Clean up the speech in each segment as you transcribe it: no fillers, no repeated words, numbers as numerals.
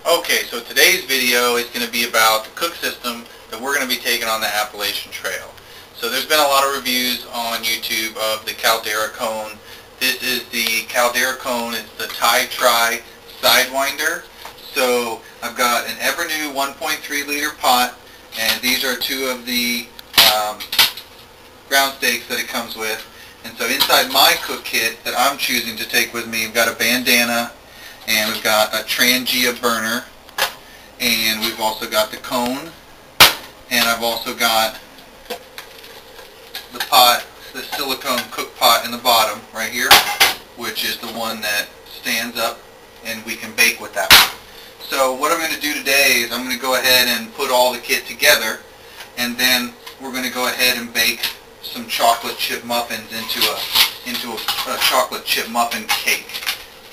Okay, so today's video is going to be about the cook system that we're going to be taking on the Appalachian Trail. So there's been a lot of reviews on YouTube of the Caldera cone. This is the Caldera cone. It's the Tri Sidewinder. So I've got an Evernew 1.3 liter pot, and these are two of the ground steaks that it comes with. And so inside my cook kit that I'm choosing to take with me, we've got a bandana, and we've got a Trangia burner, and we've also got the cone, and I've also got the pot, the silicone cook pot in the bottom right here, which is the one that stands up and we can bake with that one. So what I'm going to do today is I'm going to go ahead and put all the kit together, and then we're going to go ahead and bake some chocolate chip muffins into a chocolate chip muffin cake.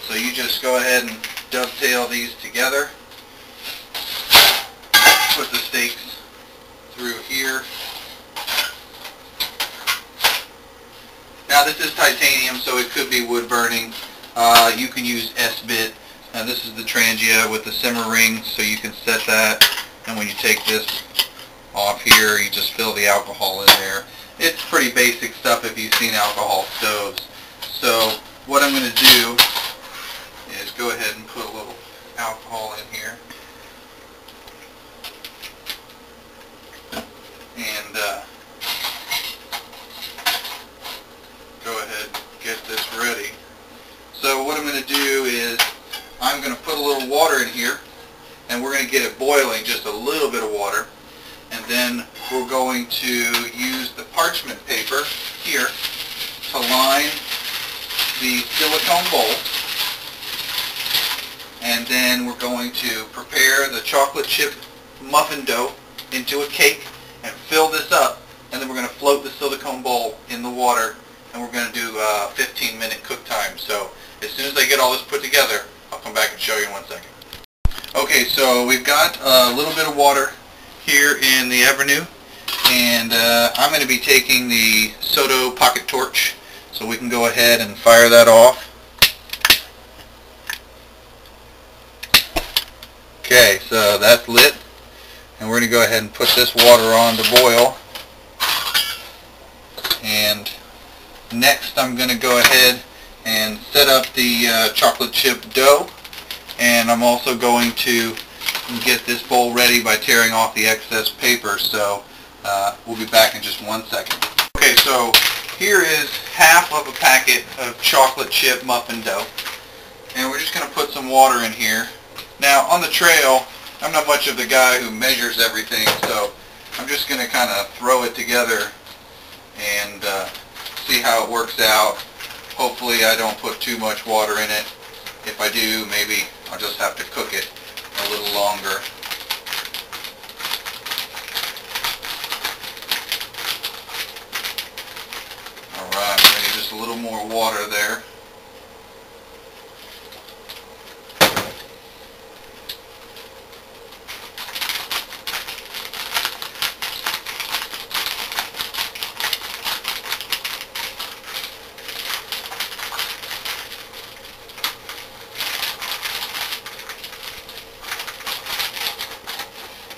So you just go ahead and dovetail these together, put the steaks through here. Now this is titanium, so it could be wood burning. You can use S-bit. Now this is the Trangia with the simmer ring, so you can set that, and when you take this off here, you just fill the alcohol in there. It's pretty basic stuff if you've seen alcohol stoves. So what I'm going to do is go ahead and put a little alcohol in here, and go ahead and get this ready. So what I'm going to do is I'm going to put a little water in here, and we're going to get it boiling, just a little bit of water, and then we're going to use the parchment paper here to line the silicone bowl, and then we're going to prepare the chocolate chip muffin dough into a cake and fill this up, and then we're going to float the silicone bowl in the water, and we're going to do a 15-minute cook time. So as soon as I get all this put together, I'll come back and show you in 1 second. Okay, so we've got a little bit of water here in the Evernew, and I'm going to be taking the Soto pocket torch, so we can go ahead and fire that off. Okay, so that's lit, and we're going to go ahead and put this water on to boil. And next I'm going to go ahead and set up the chocolate chip dough, and I'm also going to get this bowl ready by tearing off the excess paper. So we'll be back in just 1 second. Okay, so here is half of a packet of chocolate chip muffin dough, and we're just going to put some water in here. Now on the trail, I'm not much of the guy who measures everything, so I'm just going to kind of throw it together and see how it works out. Hopefully I don't put too much water in it. If I do, maybe I'll just have to cook it a little longer. Alright, maybe just a little more water there.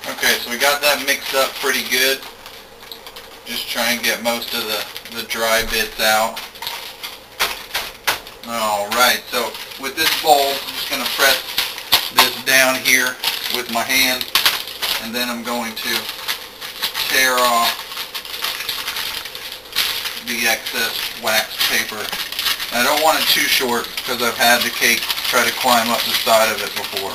Okay, so we got that mixed up pretty good. Just try and get most of the dry bits out. Alright, so with this bowl, I'm just going to press this down here with my hand, and then I'm going to tear off the excess wax paper. And I don't want it too short because I've had the cake try to climb up the side of it before.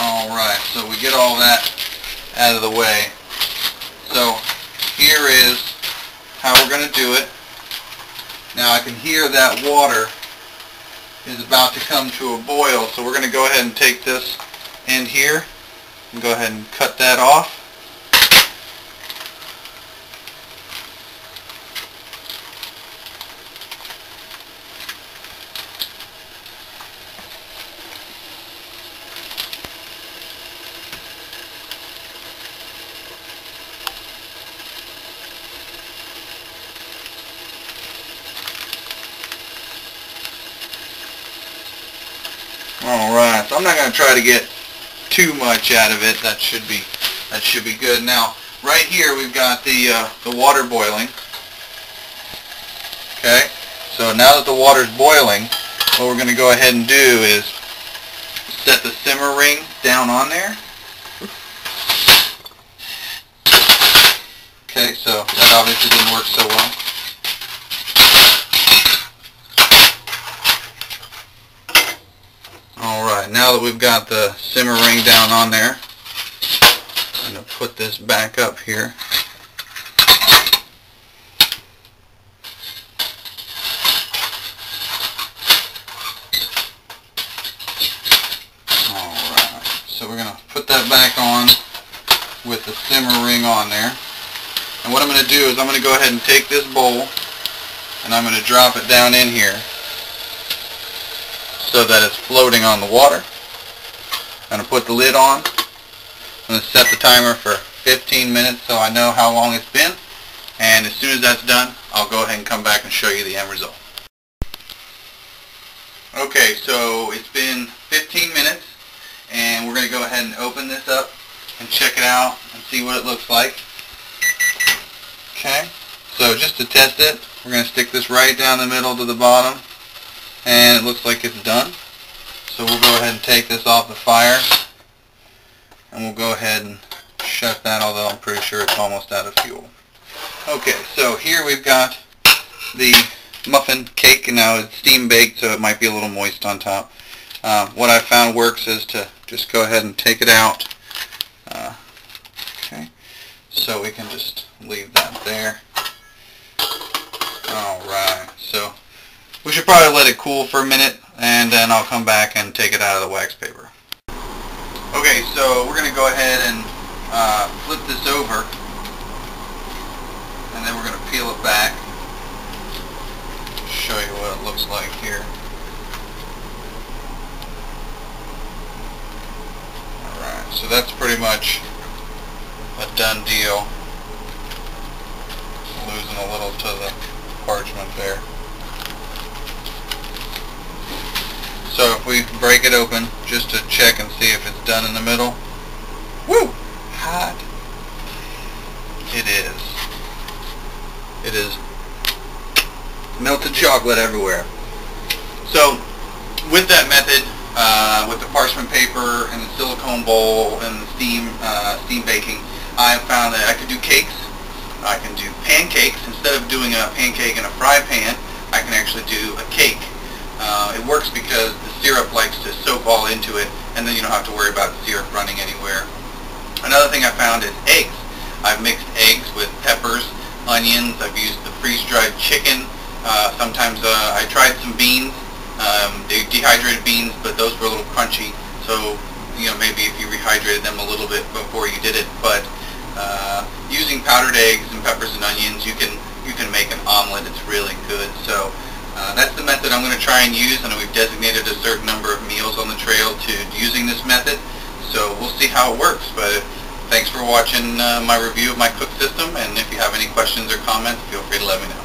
Alright, so we get all that out of the way. So here is how we're going to do it. Now I can hear that water is about to come to a boil, so we're going to go ahead and take this end here and go ahead and cut that off. Alright, so I'm not going to try to get too much out of it. That should be good. Now, right here we've got the water boiling. Okay, so now that the water's boiling, what we're going to go ahead and do is set the simmer ring down on there. Okay, so that obviously didn't work so well. Alright, now that we've got the simmer ring down on there, I'm going to put this back up here. Alright, so we're going to put that back on with the simmer ring on there. And what I'm going to do is I'm going to go ahead and take this bowl and I'm going to drop it down in here so that it's floating on the water. I'm going to put the lid on. I'm going to set the timer for 15 minutes so I know how long it's been. And as soon as that's done, I'll go ahead and come back and show you the end result. Okay, so it's been 15 minutes and we're going to go ahead and open this up and check it out and see what it looks like. Okay, so just to test it, we're going to stick this right down the middle to the bottom, and it looks like it's done. So we'll go ahead and take this off the fire, and we'll go ahead and shut that, although I'm pretty sure it's almost out of fuel. Okay, so here we've got the muffin cake, and now it's steam baked, so it might be a little moist on top. What I found works is to just go ahead and take it out. Okay, so we can just leave that there. Alright, so we should probably let it cool for a minute and then I'll come back and take it out of the wax paper. Okay, so we're going to go ahead and flip this over and then we're going to peel it back. Show you what it looks like here. Alright, so that's pretty much a done deal. Losing a little to the parchment there. So if we break it open just to check and see if it's done in the middle. Woo! Hot. It is. It is melted chocolate everywhere. So with that method, with the parchment paper and the silicone bowl and the steam baking, I found that I could do cakes. I can do pancakes. Instead of doing a pancake in a fry pan, I can actually do a cake. It works because the syrup likes to soak all into it, and then you don't have to worry about the syrup running anywhere. Another thing I found is eggs. I've mixed eggs with peppers, onions. I've used the freeze-dried chicken. Sometimes I tried some beans, the dehydrated beans, but those were a little crunchy. So, you know, maybe if you rehydrated them a little bit before you did it. But using powdered eggs and peppers and onions, you can make an omelet. It's really good. So that's the method I'm going to try and use, and we've designated a certain number of meals on the trail to using this method. So we'll see how it works. But thanks for watching my review of my cook system, and if you have any questions or comments, feel free to let me know.